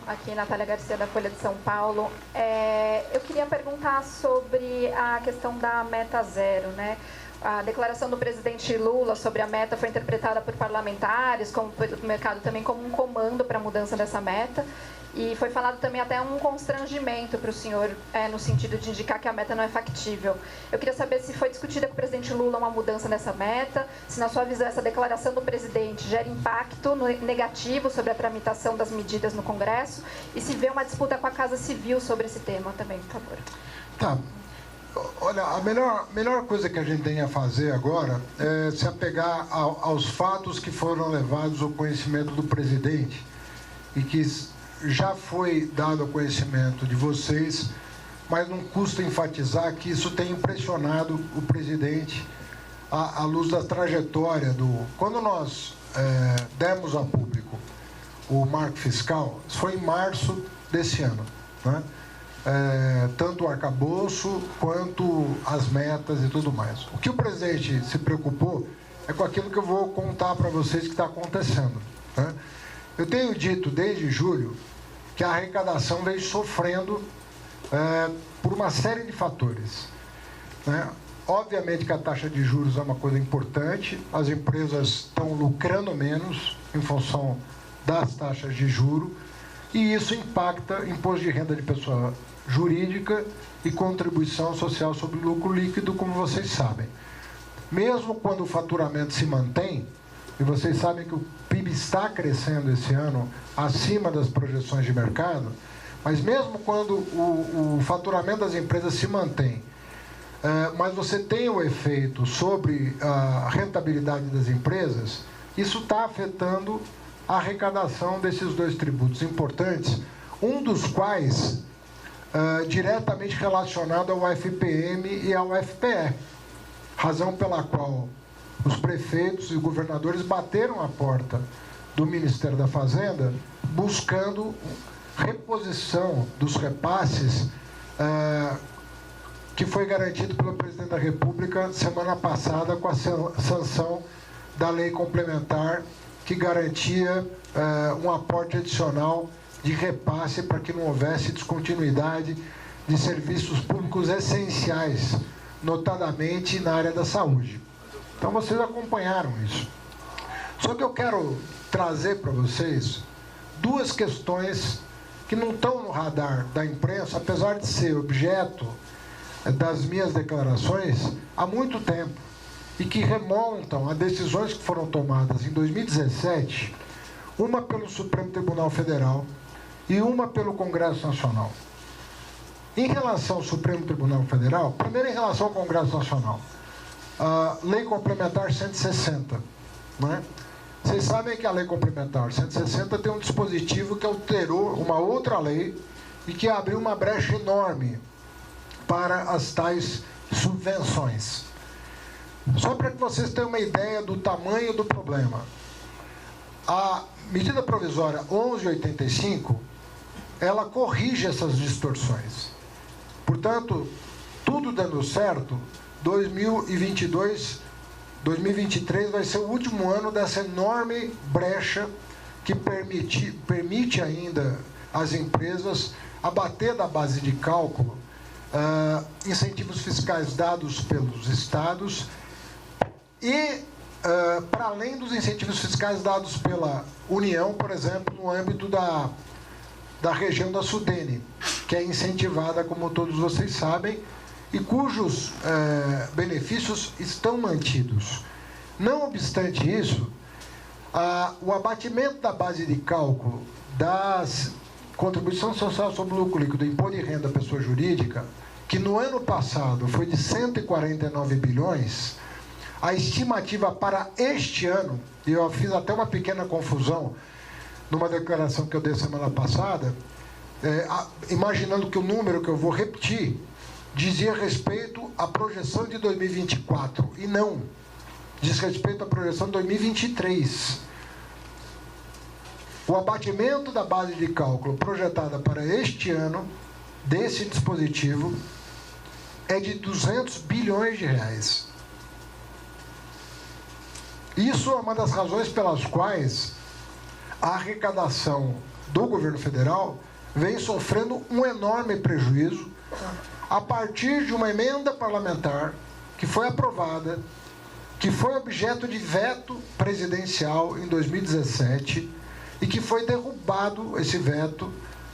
aqui Natália Garcia, da Folha de São Paulo. Eu queria perguntar sobre a questão da meta zero, né? A declaração do presidente Lula sobre a meta foi interpretada por parlamentares, como pelo mercado também, como um comando para a mudança dessa meta. E foi falado também até um constrangimento para o senhor, no sentido de indicar que a meta não é factível. Eu queria saber se foi discutida com o presidente Lula uma mudança nessa meta, se na sua visão essa declaração do presidente gera impacto negativo sobre a tramitação das medidas no Congresso e se vê uma disputa com a Casa Civil sobre esse tema também, por favor. Tá. Olha, a melhor coisa que a gente tem a fazer agora é se apegar aos fatos que foram levados ao conhecimento do presidente e que já foi dado ao conhecimento de vocês, mas não custa enfatizar que isso tem impressionado o presidente à luz da trajetória do... Quando nós demos a público o marco fiscal, isso foi em março desse ano, né? Tanto o arcabouço quanto as metas e tudo mais. O que o presidente se preocupou é com aquilo que eu vou contar para vocês que está acontecendo, né? Eu tenho dito desde julho que a arrecadação vem sofrendo por uma série de fatores, né? Obviamente que a taxa de juros é uma coisa importante, as empresas estão lucrando menos em função das taxas de juros, e isso impacta imposto de renda de pessoa jurídica e contribuição social sobre lucro líquido, como vocês sabem. Mesmo quando o faturamento se mantém, e vocês sabem que o PIB está crescendo esse ano acima das projeções de mercado, mas mesmo quando o faturamento das empresas se mantém, mas você tem o efeito sobre a rentabilidade das empresas, isso está afetando a arrecadação desses dois tributos importantes, um dos quais diretamente relacionado ao FPM e ao FPE, razão pela qual os prefeitos e governadores bateram a porta do Ministério da Fazenda buscando reposição dos repasses que foi garantido pelo presidente da República semana passada com a sanção da lei complementar que garantia um aporte adicional de repasse para que não houvesse descontinuidade de serviços públicos essenciais, notadamente na área da saúde. Então vocês acompanharam isso. Só que eu quero trazer para vocês duas questões que não estão no radar da imprensa, apesar de ser objeto das minhas declarações há muito tempo, e que remontam a decisões que foram tomadas em 2017, uma pelo Supremo Tribunal Federal e uma pelo Congresso Nacional. Em relação ao Supremo Tribunal Federal, primeiro em relação ao Congresso Nacional, a Lei Complementar 160, né? Vocês sabem que a Lei Complementar 160 tem um dispositivo que alterou uma outra lei e que abriu uma brecha enorme para as tais subvenções. Só para que vocês tenham uma ideia do tamanho do problema, a medida provisória 1185, ela corrige essas distorções. Portanto, tudo dando certo, 2023 vai ser o último ano dessa enorme brecha que permite ainda às empresas abater da base de cálculo incentivos fiscais dados pelos estados e, para além dos incentivos fiscais dados pela União, por exemplo, no âmbito da região da Sudene, que é incentivada, como todos vocês sabem, e cujos benefícios estão mantidos. Não obstante isso, o abatimento da base de cálculo das contribuição social sobre o lucro líquido, imposto de renda da pessoa jurídica, que no ano passado foi de 149 bilhões, a estimativa para este ano, e eu fiz até uma pequena confusão numa declaração que eu dei semana passada, imaginando que o número que eu vou repetir dizia respeito à projeção de 2024, e não, diz respeito à projeção de 2023. O abatimento da base de cálculo projetada para este ano, desse dispositivo, é de 200 bilhões de reais. Isso é uma das razões pelas quais a arrecadação do governo federal vem sofrendo um enorme prejuízo a partir de uma emenda parlamentar que foi aprovada, que foi objeto de veto presidencial em 2017 e que foi derrubado esse veto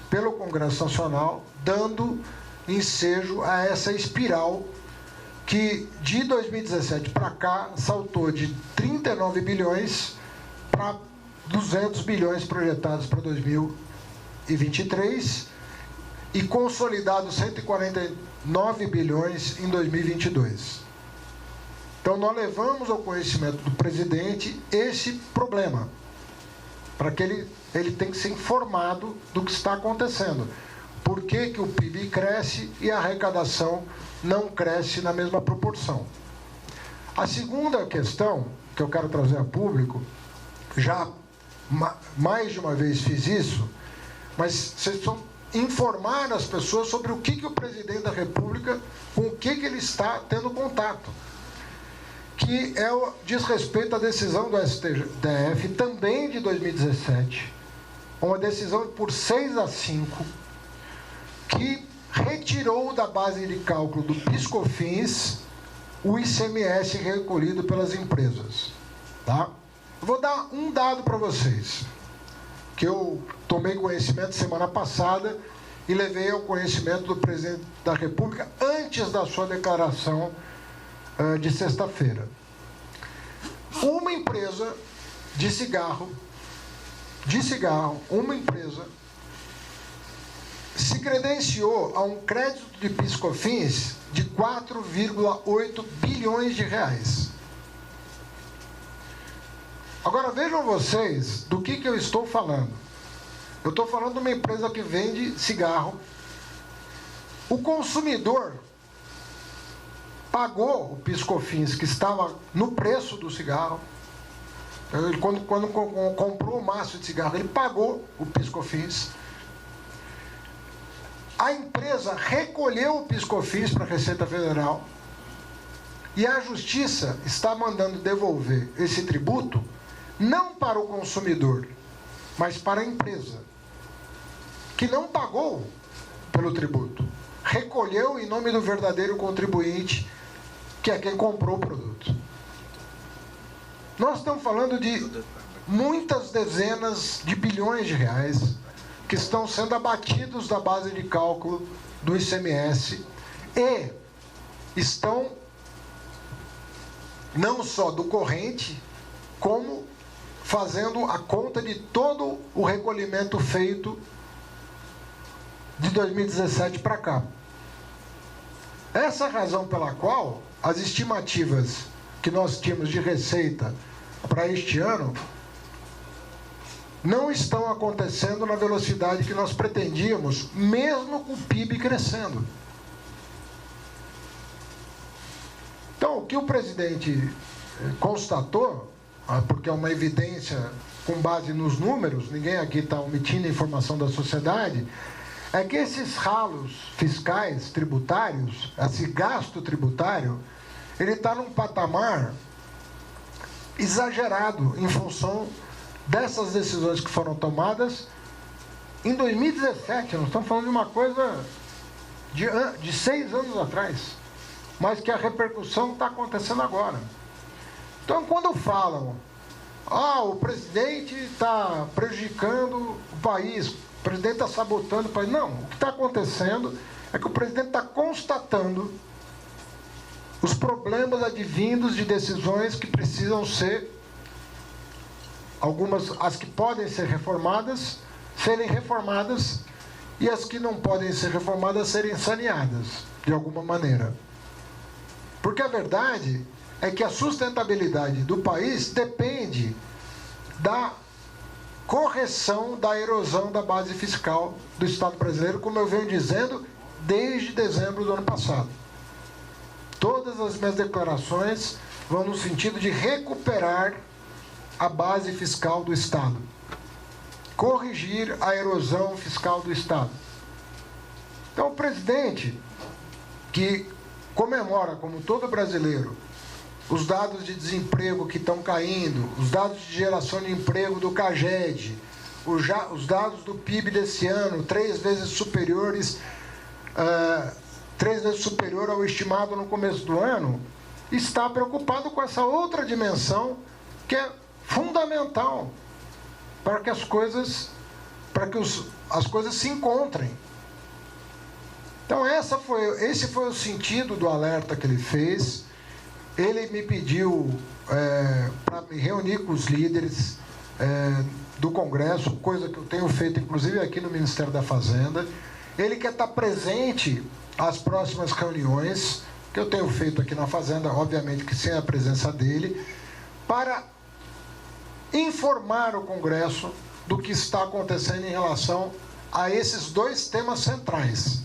pelo Congresso Nacional, dando ensejo a essa espiral que de 2017 para cá saltou de 39 bilhões para 200 bilhões projetados para 2023 e consolidados 149 bilhões em 2022. Então, nós levamos ao conhecimento do presidente esse problema, para que ele tem que ser informado do que está acontecendo. Por que que o PIB cresce e a arrecadação não cresce na mesma proporção? A segunda questão que eu quero trazer a público, já mais de uma vez fiz isso, mas vocês precisam informar as pessoas sobre o que o presidente da República, com o que ele está tendo contato, que diz respeito à decisão do STF, também de 2017, uma decisão por 6-5, que retirou da base de cálculo do PIS/COFINS o ICMS recolhido pelas empresas. Tá? Eu vou dar um dado para vocês, que eu tomei conhecimento semana passada e levei ao conhecimento do presidente da República antes da sua declaração de sexta-feira. Uma empresa de cigarro, uma empresa se credenciou a um crédito de PIS/COFINS de 4,8 bilhões de reais. Agora vejam vocês do que eu estou falando. Eu estou falando de uma empresa que vende cigarro. O consumidor pagou o PIS/COFINS que estava no preço do cigarro. Ele, quando comprou o maço de cigarro, ele pagou o PIS/COFINS. A empresa recolheu o PIS/COFINS para a Receita Federal e a Justiça está mandando devolver esse tributo não para o consumidor, mas para a empresa, que não pagou pelo tributo. Recolheu em nome do verdadeiro contribuinte, que é quem comprou o produto. Nós estamos falando de muitas dezenas de bilhões de reais que estão sendo abatidos da base de cálculo do ICMS e estão não só do corrente, como fazendo a conta de todo o recolhimento feito de 2017 para cá. Essa é a razão pela qual as estimativas que nós tínhamos de receita para este ano não estão acontecendo na velocidade que nós pretendíamos, mesmo com o PIB crescendo. Então, o que o presidente constatou, porque é uma evidência com base nos números, ninguém aqui está omitindo a informação da sociedade, é que esses ralos fiscais, tributários, esse gasto tributário, ele está num patamar exagerado em função dessas decisões que foram tomadas em 2017. Nós estamos falando de uma coisa de 6 anos atrás, mas que a repercussão está acontecendo agora. Então, quando falam, o presidente está prejudicando o país, o presidente está sabotando o país. Não, o que está acontecendo é que o presidente está constatando os problemas advindos de decisões que precisam ser, algumas, as que podem ser reformadas, serem reformadas, e as que não podem ser reformadas serem saneadas, de alguma maneira. Porque a verdade é que a sustentabilidade do país depende da correção da erosão da base fiscal do Estado brasileiro, como eu venho dizendo desde dezembro do ano passado. Todas as minhas declarações vão no sentido de recuperar a base fiscal do Estado, corrigir a erosão fiscal do Estado. Então, o presidente, que comemora, como todo brasileiro, os dados de desemprego que estão caindo, os dados de geração de emprego do CAGED, os dados do PIB desse ano, 3 vezes superior ao estimado no começo do ano, está preocupado com essa outra dimensão que é fundamental para que as coisas se encontrem. Então esse foi o sentido do alerta que ele fez. Ele me pediu para me reunir com os líderes do Congresso, coisa que eu tenho feito inclusive aqui no Ministério da Fazenda. Ele quer estar presente às próximas reuniões que eu tenho feito aqui na Fazenda, obviamente que sem a presença dele, para informar o Congresso do que está acontecendo em relação a esses 2 temas centrais.